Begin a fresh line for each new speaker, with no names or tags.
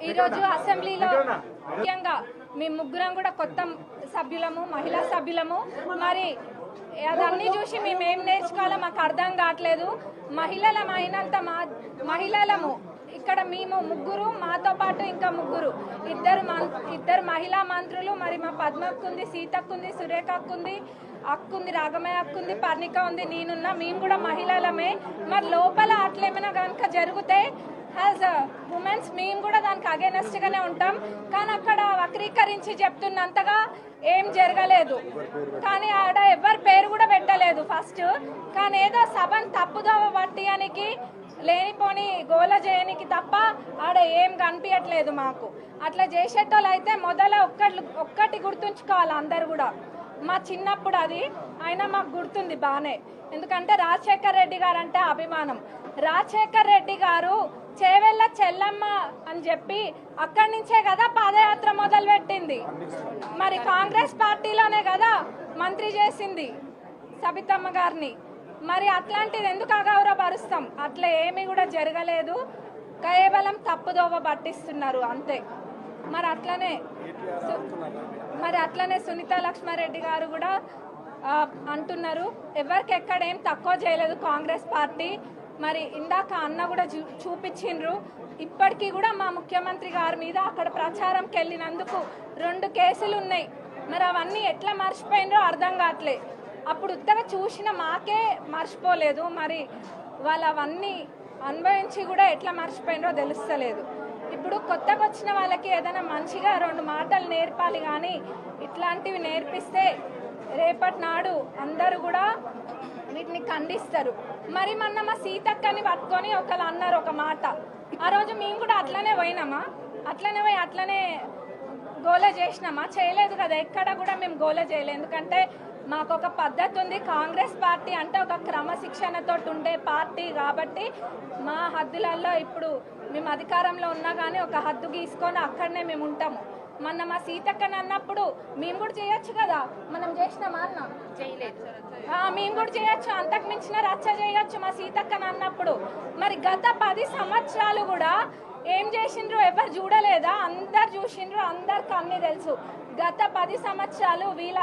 ఈ రోజు అసెంబ్లీలో ముఖ్యంగా మేము ముగ్గురం కూడా కొత్త సభ్యులము, మహిళా సభ్యులము. మరి అదన్నీ చూసి మేము ఏం నేర్చుకోవాలో మాకు అర్థం కావట్లేదు. మహిళలమైనంత మహిళలము ఇక్కడ మేము ముగ్గురు, మాతో పాటు ఇంకా ముగ్గురు, ఇద్దరు మహిళా మంత్రులు, మరి మా పద్మక్కుంది, సీతక్కుంది, సురేఖక్కుంది, అక్కుంది, రాగమయ్య అక్కుంది, పర్ణిక ఉంది, నేనున్నా. మేము కూడా మహిళలమే. మరి లోపల అట్లేమైనా కనుక జరిగితే యాజ్ ఉమెన్స్ మేము కూడా దానికి అగేనెస్ట్గానే ఉంటాం. కానీ అక్కడ వక్రీకరించి చెప్తున్నంతగా ఏం జరగలేదు. కానీ ఆడ ఎవరి పేరు కూడా పెట్టలేదు ఫస్ట్. కానీ ఏదో సభను తప్పుదోవ పట్టియానికి, లేనిపోని గోల చేయనికి తప్ప ఆడ ఏం కనిపించట్లేదు మాకు. అట్లా చేసేటోళ్ళు అయితే మొదల ఒక్కటి గుర్తుంచుకోవాలి అందరు కూడా. మా చిన్నప్పుడు అది అయినా మాకు గుర్తుంది బాగానే. ఎందుకంటే రాజశేఖర్ రెడ్డి గారు అంటే అభిమానం. రాజశేఖర్ రెడ్డి గారు చేవెళ్ళ చెల్లమ్మ అని చెప్పి అక్కడి నుంచే కదా పాదయాత్ర మొదలుపెట్టింది. మరి కాంగ్రెస్ పార్టీలోనే కదా మంత్రి చేసింది సబితమ్మ గారిని. మరి అట్లాంటిది ఎందుకు అగౌరవపరుస్తాం? అట్లా ఏమీ కూడా జరగలేదు. కేవలం తప్పుదోవ పట్టిస్తున్నారు అంతే. మరి అట్లనే సునీత లక్ష్మారెడ్డి గారు కూడా అంటున్నారు ఎవరికి ఎక్కడేం తక్కువ చేయలేదు కాంగ్రెస్ పార్టీ. మరి ఇందాక అన్న కూడా చూపించిండ్రు. ఇప్పటికీ కూడా మా ముఖ్యమంత్రి గారి మీద అక్కడ ప్రచారంకి వెళ్ళినందుకు 2 కేసులు ఉన్నాయి. మరి అవన్నీ ఎట్లా మర్చిపోయినరో అర్థం కావట్లే. అప్పుడు ఉత్తగా చూసిన మాకే మర్చిపోలేదు. మరి వాళ్ళు అవన్నీ అనుభవించి కూడా ఎట్లా మర్చిపోయినరో తెలుస్తలేదు. ఇప్పుడు కొత్తగా వచ్చిన వాళ్ళకి ఏదైనా మంచిగా 2 మాటలు నేర్పాలి. కానీ ఇట్లాంటివి నేర్పిస్తే రేపటి నాడు అందరూ కూడా వీటిని ఖండిస్తారు. మరి మొన్న మా సీతక్కని పట్టుకొని ఒకళ్ళు అన్నారు ఒక మాట. ఆ రోజు మేము కూడా అట్లనే పోయినామా? అట్లనే పోయి అట్లనే గోల చేసినామా? చేయలేదు కదా. ఎక్కడ కూడా మేము గోల చేయలేదు. ఎందుకంటే మాకు ఒక పద్ధతి ఉంది. కాంగ్రెస్ పార్టీ అంటే ఒక క్రమశిక్షణతో ఉండే పార్టీ కాబట్టి మా హద్దులలో ఇప్పుడు మేము అధికారంలో ఉన్నా కానీ ఒక హద్దు గీసుకొని అక్కడనే మేము ఉంటాము. మొన్న మా సీతక్కని అన్నప్పుడు మేము కూడా చేయొచ్చు కదా. మనం చేసినామా అన్న? చేయలేదు. మేము కూడా చేయొచ్చు, అంతకు మించిన రచ్చ చేయొచ్చు మా సీతక్కని అన్నప్పుడు. మరి గత 10 సంవత్సరాలు కూడా ఏం చేసిండ్రు ఎవరు చూడలేదా? అందరు చూసిండ్రు, అందరికి అన్నీ తెలుసు. గత 10 సంవత్సరాలు వీళ్ళ